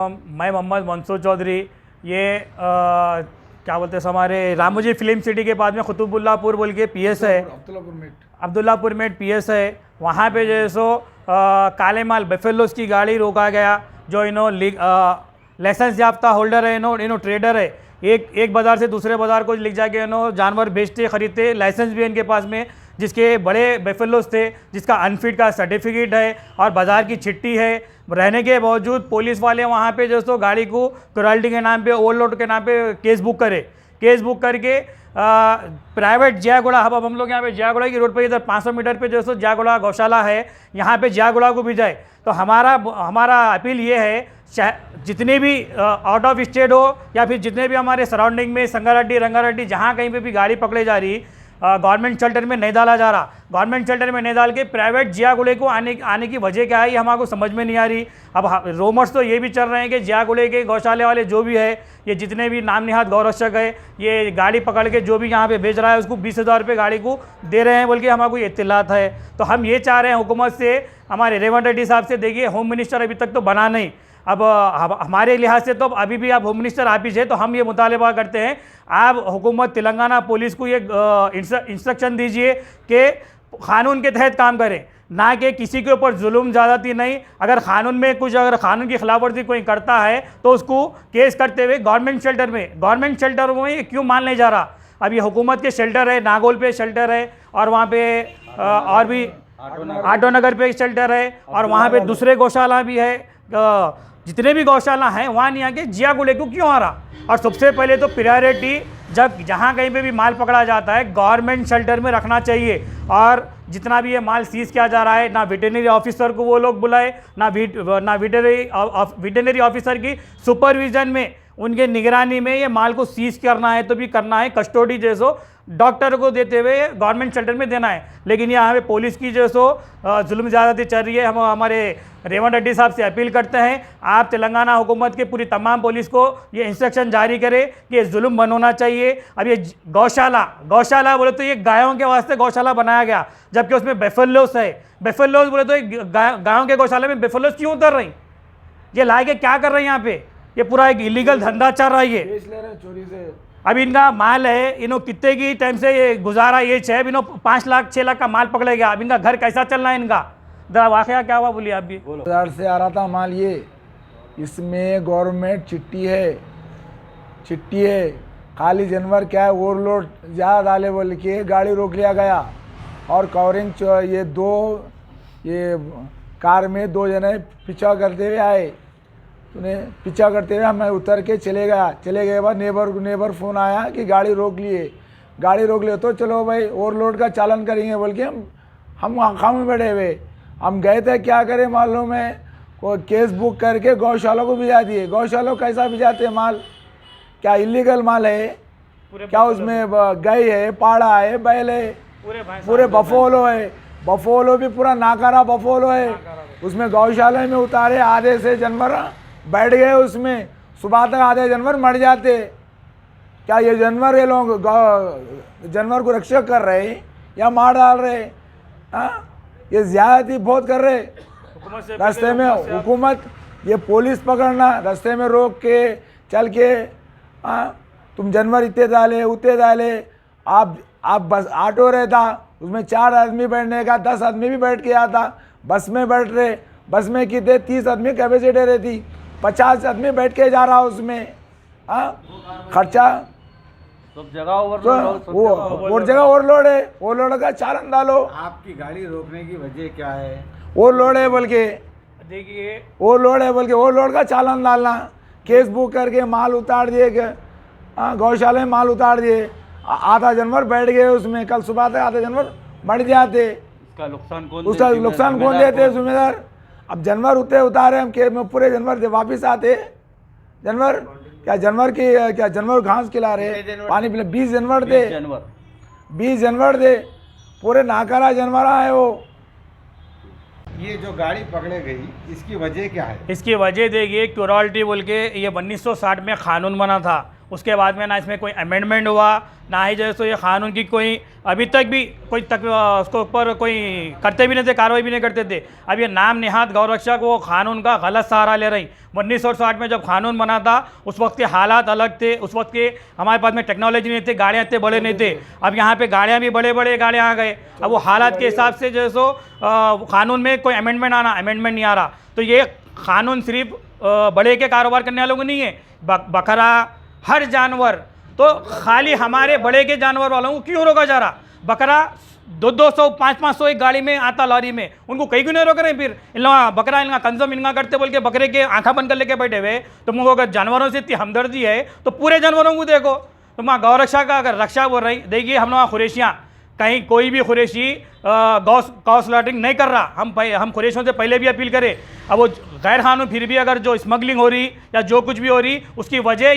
मैं मोहम्मद मंसूर चौधरी, ये क्या बोलते हैं हमारे रामोजी फिल्म सिटी के पास में कुतुबुल्लापुर बोल के पीएस है, अब्दुल्लापुर मेट पीएस है। वहाँ पे जो है सो काले माल बेफेलोस की गाड़ी रोका गया। जो लाइसेंस याफ्ता होल्डर है, इनो ट्रेडर है, एक बाज़ार से दूसरे बाज़ार को लिख जाके जानवर बेचते खरीदते, लाइसेंस भी इनके पास में, जिसके बड़े बेफेलोस थे, जिसका अनफिट का सर्टिफिकेट है और बाज़ार की चिट्ठी है। रहने के बावजूद पुलिस वाले वहाँ पे जो सो गाड़ी को क्रुएल्टी के नाम पे, ओवरलोड के नाम पे केस बुक करके प्राइवेट जयागुड़ा, अब हम लोग यहाँ पे जयागुड़ा की रोड पे इधर 500 मीटर पे जो सो जयागुड़ा गौशाला है, यहाँ पे जयागुड़ा को भी जाए। तो हमारा अपील ये है, जितने भी आउट ऑफ स्टेट हो या फिर जितने भी हमारे सराउंडिंग में संगारेड्डी रंगारेड्डी जहाँ कहीं पे भी गाड़ी पकड़े जा रही, गवर्नमेंट शेल्टर में नहीं डाला जा रहा। गवर्नमेंट शेल्टर में नहीं डाल के प्राइवेट जियागुड़े को आने की वजह क्या है, ये हमको समझ में नहीं आ रही। अब रोमर्स तो ये भी चल रहे हैं कि जियागुड़े के गौशाले वाले जो भी है, ये जितने भी नाम निहाद गौरक्षक है, ये गाड़ी पकड़ के जो भी यहाँ पे बेच रहा है उसको 20,000 रुपये गाड़ी को दे रहे हैं बोल के हमको इत्तलात है। तो हम ये चाह रहे हैं हुकूमत से, हमारे रेवंत रेड्डी साहब से, देखिए होम मिनिस्टर अभी तक तो बना नहीं। अब हमारे लिहाज से तो अभी भी आप होम मिनिस्टर आप ही है, तो हम ये मुतालबा करते हैं, आप हुकूमत तेलंगाना पुलिस को ये इंस्ट्रक्शन दीजिए कि क़ानून के तहत काम करें, ना कि किसी के ऊपर जुल्म ज़्यादती नहीं। अगर क़ानून की खिलाफ वर्जी कोई करता है तो उसको केस करते हुए गवर्नमेंट शेल्टर में क्यों मान नहीं जा रहा। अब ये हुकूमत के शेल्टर है, नागौल पे शेल्टर है, और वहाँ पे और भी आटो नगर पे शेल्टर है, और वहाँ पे दूसरे गौशाला भी है। जितने भी गौशाला हैं वहाँ नहीं आके जियागुड़े को क्यों आ रहा। और सबसे पहले तो प्रायोरिटी जहाँ कहीं पे भी माल पकड़ा जाता है गवर्नमेंट शेल्टर में रखना चाहिए। और जितना भी ये माल सीज किया जा रहा है, ना वेटरनरी ऑफिसर को वो लोग बुलाए, ना वेटरनरी ऑफिसर की सुपरविजन में, उनके निगरानी में ये माल को सीज करना है तो भी करना है, कस्टडी जैसो डॉक्टर को देते हुए गवर्नमेंट शेल्टर में देना है। लेकिन यहाँ पे पुलिस की जो सो जुल्म ज़्यादती चल रही है। हम हमारे रेवंत रेड्डी साहब से अपील करते हैं, आप तेलंगाना हुकूमत के पूरी तमाम पुलिस को ये इंस्ट्रक्शन जारी करें कि ये जुल्म बंद होना चाहिए। अब ये गौशाला बोले तो ये गायों के वास्ते गौशाला बनाया गया, जबकि उसमें बेफेलोस है। बेफेलोस बोले तो गायों के गौशाला में बेफेलोस क्यों उतर रही, ये लाए के क्या कर रहे हैं यहाँ पे? ये पूरा एक इलीगल धंधा चल रहा है। ये चोरी से अब इनका माल है, कितने की टाइम से ये गुजारा ये है, 5 लाख 6 लाख का माल पकड़े गया। अब इनका घर कैसा चल रहा है इनका? जरा वाकया क्या हुआ बोलिए आप भी। बाजार से आ रहा था माल, ये इसमें गवर्नमेंट चिट्ठी है, खाली जानवर क्या है ओवरलोड ज़्यादा डाले बोल के गाड़ी रोक लिया गया। और कवरिंग ये कार में 2 जने पीछा करते हुए आए, पीछा करते हुए मैं उतर के चले गए बाद नेबर फ़ोन आया कि गाड़ी रोक लिए तो चलो भाई ओवरलोड का चालन करेंगे बोल के हम आँखों में बैठे हुए। हम गए थे, क्या करें मालूम है, को केस बुक करके गौशाला को भिजा दिए। गौशाला कैसा भिजाते माल, क्या इलीगल माल है क्या? उसमें गाय है, पाड़ा है, बैल है, पूरे बफोलो है, बफोलो भी पूरा नाकारा बफोलो है। उसमें गौशाला में उतारे, आधे से जानवर बैठ गए उसमें, सुबह तक आधे जानवर मर जाते। क्या ये जानवर, ये लोग जानवर को रक्षा कर रहे हैं या मार डाल रहे? हाँ, ये ज्यादती बहुत कर रहे। रास्ते में हुकूमत ये पुलिस पकड़ना, रास्ते में रोक के चल के, हाँ तुम जानवर इतने डाले उतने डाले। आप बस ऑटो रहता, उसमें 4 आदमी बैठने का, 10 आदमी भी बैठ के आता। बस में बैठ रहे, बस में कितने 30 आदमी कैपेसिटी रहती, 50 आदमी बैठ के जा रहा उसमें। हाँ, खर्चा सब जगह ओवरलोड और जगह ओवरलोड है, ओवरलोड का चालन डालो। आपकी गाड़ी रोकने की वजह क्या है? ओवरलोड है बोल के, देखिए ओवरलोड का चालन डालना, केस बुक करके माल उतार दिए, गौशाला में माल उतार दिए। आधा जानवर बैठ गए उसमें, कल सुबह तक आधा जानवर मर जाते। उसका नुकसान कौन देते? जिम्मेदार। अब जानवर उतारे हम के में पूरे जानवर वापिस आते। जानवर जानवर घास खिला रहे, पानी पिला। 20 जानवर दे, पूरे नाकारा जानवर है वो। ये जो गाड़ी पकड़े गई, इसकी वजह क्या है? इसकी वजह देखिए, क्यूरॉलिटी बोल के ये 1960 में कानून बना था। उसके बाद में ना इसमें कोई अमेंडमेंट हुआ, ना ही जैसे ये कानून की कोई अभी तक भी कोई उसके ऊपर कोई करते भी नहीं थे, कार्रवाई भी नहीं करते थे। अब ये नाम निहाद गौरक्षक वो कानून का गलत सहारा ले रही। 1960 में जब कानून बना था उस वक्त के हालात अलग थे, उस वक्त के हमारे पास में टेक्नोलॉजी नहीं थी, गाड़ियाँ इतने बड़े नहीं थे। अब यहाँ पे गाड़ियाँ भी बड़े बड़े गाड़ियाँ आ गए। अब वो हालात के हिसाब से जो है सो कानून में कोई अमेंडमेंट नहीं आ रहा। तो ये कानून सिर्फ बड़े के कारोबार करने वालों को नहीं है, बकरा हर जानवर, तो खाली हमारे बड़े के जानवर वालों को क्यों रोका जा रहा? बकरा 200 500 एक गाड़ी में आता, लॉरी में, उनको कहीं क्यों नहीं रोक रहे? फिर इन लोग बकरा इनका कंजम इनका करते बोल के बकरे के आंखा बंद कर लेके बैठे हुए। तुमको अगर जानवरों से इतनी हमदर्दी है तो पूरे जानवरों को देखो। तुम गौरक्षा का अगर रक्षा बोल रही, देखिए हम लोग खुरेशियाँ, कहीं कोई भी खुरेशी गौ स्लॉटिंग नहीं कर रहा। हम खुरेशियों से पहले भी अपील करें। अब वो गैर कानून फिर भी अगर जो स्मगलिंग हो रही या जो कुछ भी हो रही, उसकी वजह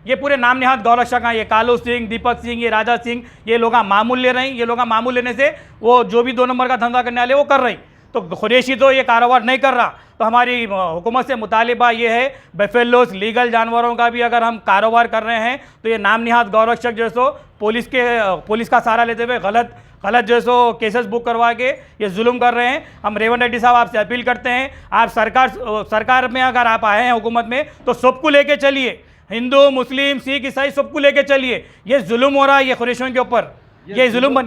ये पूरे नाम निहाद गौरक्षक हैं, ये कालू सिंह, दीपक सिंह, ये राजा सिंह, ये लोग मामूल ले रहे हैं। ये लोग मामूल लेने से वो जो भी 2 नंबर का धंधा करने वाले वो कर रही। तो खुरेशी तो ये कारोबार नहीं कर रहा। तो हमारी हुकूमत से मुतालिबा ये है, बेफेलोस लीगल जानवरों का भी अगर हम कारोबार कर रहे हैं तो ये नाम निहाद गौरक्षक जो सो पुलिस का सहारा लेते हुए गलत जो सो केसेस बुक करवा के ये जुल्म कर रहे हैं। हम रेवंत रेड्डी साहब आपसे अपील करते हैं, आप सरकार में अगर आप आए हैं हुकूमत में तो सबको लेके चलिए, हिंदू मुस्लिम सिख ईसाई सबको लेके चलिए। ये जुल्म हो रहा है ये खुरेशियों के ऊपर, ये जुल्म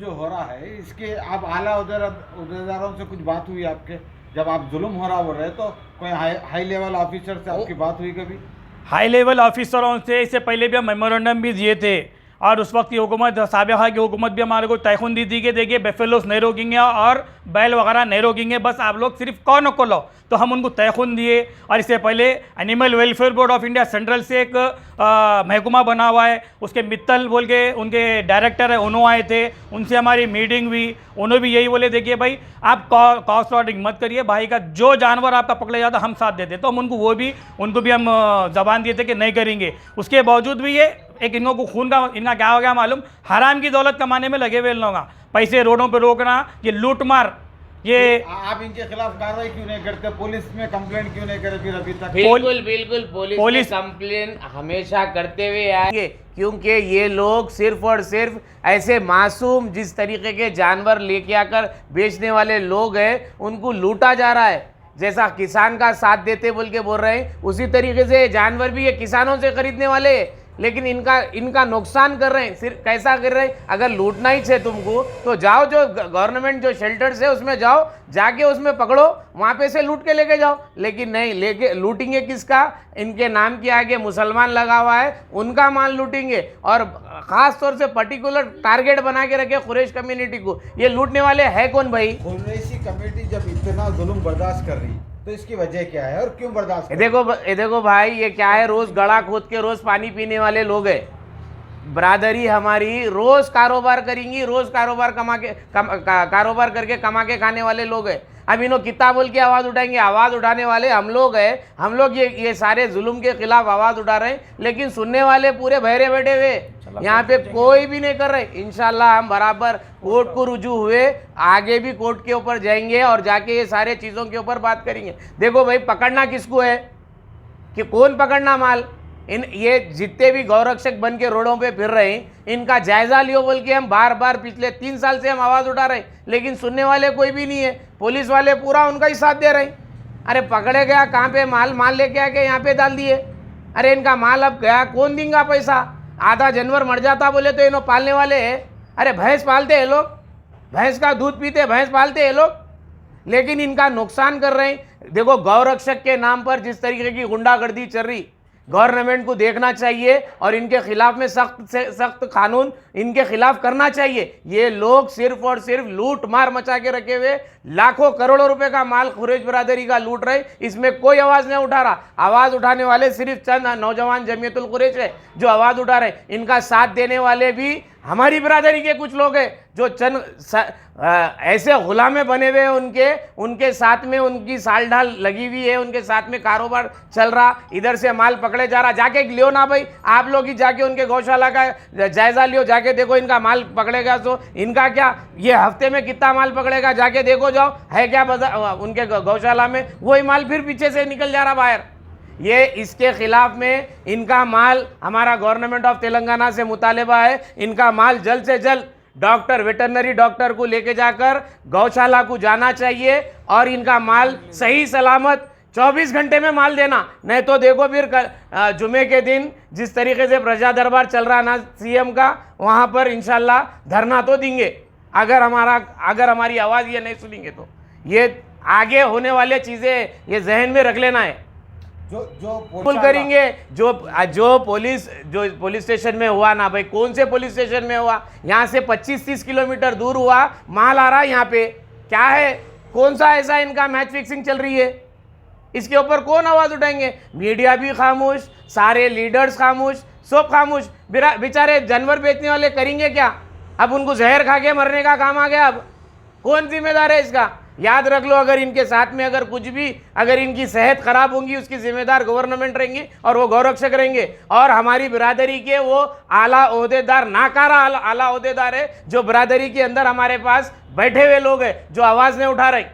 जो हो रहा है इसके आप आला उहदेदारों से कुछ बात हुई आपके? जब आप जुल्म हो रहा बोल रहे तो कोई हाई लेवल ऑफिसर से आपकी बात हुई कभी? हाई लेवल ऑफिसरों से इससे पहले भी हम मेमोरेंडम भी दिए थे और उस वक्त की हुकूमत, साबिक़ा की हुकूमत भी हमारे को तयखुन दी थी कि देखिए बेफेलोस नहीं रोकेंगे और बैल वगैरह नहीं रोकेंगे, बस आप लोग सिर्फ कौन को लो। तो हम उनको तयखुन दिए। और इससे पहले animal welfare board of India central से एक महकमा बना हुआ है, उसके मित्तल बोल के उनके डायरेक्टर है, उन्होंने आए थे, उनसे हमारी मीटिंग हुई। उन्होंने भी यही बोले देखिए भाई आप कॉ स्लॉटिंग मत करिए, भाई का जो जानवर आपका पकड़ा जाता हम साथ देते। तो हम उनको भी हम ज़बान दिए थे कि नहीं करेंगे। उसके बावजूद भी ये एक इनको खून का इनका क्या हो गया मालूम, हराम की दौलत कमाने में लगे हुए इन लोग, पैसे रोडों पे रोकना, ये लूट मार। ये आप इनके खिलाफ कार्रवाई क्यों नहीं करते? पुलिस में कंप्लेंट क्यों नहीं करे फिर अभी तक? बिल्कुल पुलिस कंप्लेन हमेशा करते हुए आएंगे, क्योंकि ये लोग सिर्फ और सिर्फ ऐसे मासूम जिस तरीके के जानवर लेके आकर बेचने वाले लोग हैं उनको लूटा जा रहा है। जैसा किसान का साथ देते बोल के बोल रहे हैं, उसी तरीके से जानवर भी ये किसानों से खरीदने वाले हैं, लेकिन इनका नुकसान कर रहे हैं। सिर्फ कैसा कर रहे हैं? अगर लूटना ही है तुमको तो जाओ, जो गवर्नमेंट जो शेल्टर्स है उसमें जाओ, जाके उसमें पकड़ो, वहाँ पे से लूट के लेके जाओ। लेकिन नहीं, लेके लूटेंगे किसका? इनके नाम के आगे मुसलमान लगा हुआ है, उनका माल लूटेंगे। और ख़ास तौर से पर्टिकुलर टारगेट बना के रखे कुरैश कम्युनिटी को। ये लूटने वाले है कौन भाई? कुरैशी कम्युनिटी जब इतना जुल्म बर्दाश्त कर रही तो इसकी वजह क्या है और क्यों बर्दाश्त? देखो भाई, ये क्या है, रोज गड़ा खोद के रोज पानी पीने वाले लोग हैं। बरादरी हमारी रोज कारोबार करेंगी, रोज कारोबार करके कमा के खाने वाले लोग हैं। अब इन्हों कितना बोल के आवाज़ उठाएंगे? आवाज़ उठाने वाले हम लोग हैं। हम लोग ये सारे जुल्म के खिलाफ आवाज़ उठा रहे हैं, लेकिन सुनने वाले पूरे बहरे बैठे हुए, यहाँ पे कोई भी नहीं कर रहे। इंशाल्लाह हम बराबर कोर्ट को रुजू हुए, आगे भी कोर्ट के ऊपर जाएंगे और जाके ये सारे चीज़ों के ऊपर बात करेंगे। देखो भाई, पकड़ना किसको है कि कौन पकड़ना माल? ये जितने भी गौरक्षक बन के रोडों पे फिर रहे हैं, इनका जायजा लियो बोल के हम बार बार पिछले 3 साल से हम आवाज़ उठा रहे हैं, लेकिन सुनने वाले कोई भी नहीं है। पुलिस वाले पूरा उनका ही साथ दे रहे हैं। अरे पकड़े गया कहाँ पे माल लेके आके यहाँ पे डाल दिए। अरे इनका माल अब गया, कौन देंगे पैसा? आधा जानवर मर जाता बोले तो इन्हों पालने वाले है। अरे भैंस पालते हैं लोग, भैंस का दूध पीते, भैंस पालते हैं लोग, लेकिन इनका नुकसान कर रहे हैं। देखो, गौरक्षक के नाम पर जिस तरीके की गुंडागर्दी चल रही, गवर्नमेंट को देखना चाहिए और इनके खिलाफ में सख्त से सख्त कानून इनके खिलाफ करना चाहिए। ये लोग सिर्फ और सिर्फ लूट मार मचा के रखे हुए लाखों करोड़ों रुपए का माल कुरैश बरादरी का लूट रहे, इसमें कोई आवाज़ नहीं उठा रहा। आवाज़ उठाने वाले सिर्फ चंद नौजवान जमीयतुल कुरैश है जो आवाज़ उठा रहे। इनका साथ देने वाले भी हमारी बिरादरी के कुछ लोग हैं जो चंद ऐसे गुलामे बने हुए हैं, उनके साथ में उनकी साल ढाल लगी हुई है, उनके साथ में कारोबार चल रहा, इधर से माल पकड़े जा रहा। जाके लियो ना भाई, आप लोग ही जाके उनके गौशाला का जायजा लियो, जाके देखो इनका माल पकड़ेगा तो इनका क्या, ये हफ्ते में कितना माल पकड़ेगा जाके देखो, जाओ है क्या बाजार उनके गौशाला में, वही माल फिर पीछे से निकल जा रहा बाहर। ये इसके खिलाफ में इनका माल, हमारा गवर्नमेंट ऑफ तेलंगाना से मुतालबा है, इनका माल जल्द से जल्द डॉक्टर, वेटरनरी डॉक्टर को लेके जाकर गौशाला को जाना चाहिए और इनका माल सही सलामत 24 घंटे में माल देना। नहीं तो देखो फिर जुमे के दिन जिस तरीके से प्रजा दरबार चल रहा ना सीएम का, वहाँ पर इंशाल्लाह धरना तो देंगे अगर हमारी आवाज़ ये नहीं सुनेंगे तो। ये आगे होने वाले चीज़ें ये जहन में रख लेना है। जो करेंगे जो पुलिस स्टेशन में हुआ ना भाई, कौन से पुलिस स्टेशन में हुआ, यहाँ से 25-30 किलोमीटर दूर हुआ, माल आ रहा है यहाँ पे, क्या है, कौन सा ऐसा इनका मैच फिक्सिंग चल रही है, इसके ऊपर कौन आवाज उठाएंगे? मीडिया भी खामोश, सारे लीडर्स खामोश, सब खामोश। बेचारे जानवर बेचने वाले करेंगे क्या? अब उनको जहर खा के मरने का काम आ गया। अब कौन जिम्मेदार है इसका? याद रख लो, अगर इनके साथ में अगर कुछ भी, अगर इनकी सेहत खराब होगी, उसकी जिम्मेदार गवर्नमेंट रहेंगी और वो गौरक्षक रहेंगे। और हमारी बिरादरी के वो आला ओहदेदार, नाकारा आला ओहदेदार है जो बिरादरी के अंदर हमारे पास बैठे हुए लोग हैं जो आवाज़ नहीं उठा रहे।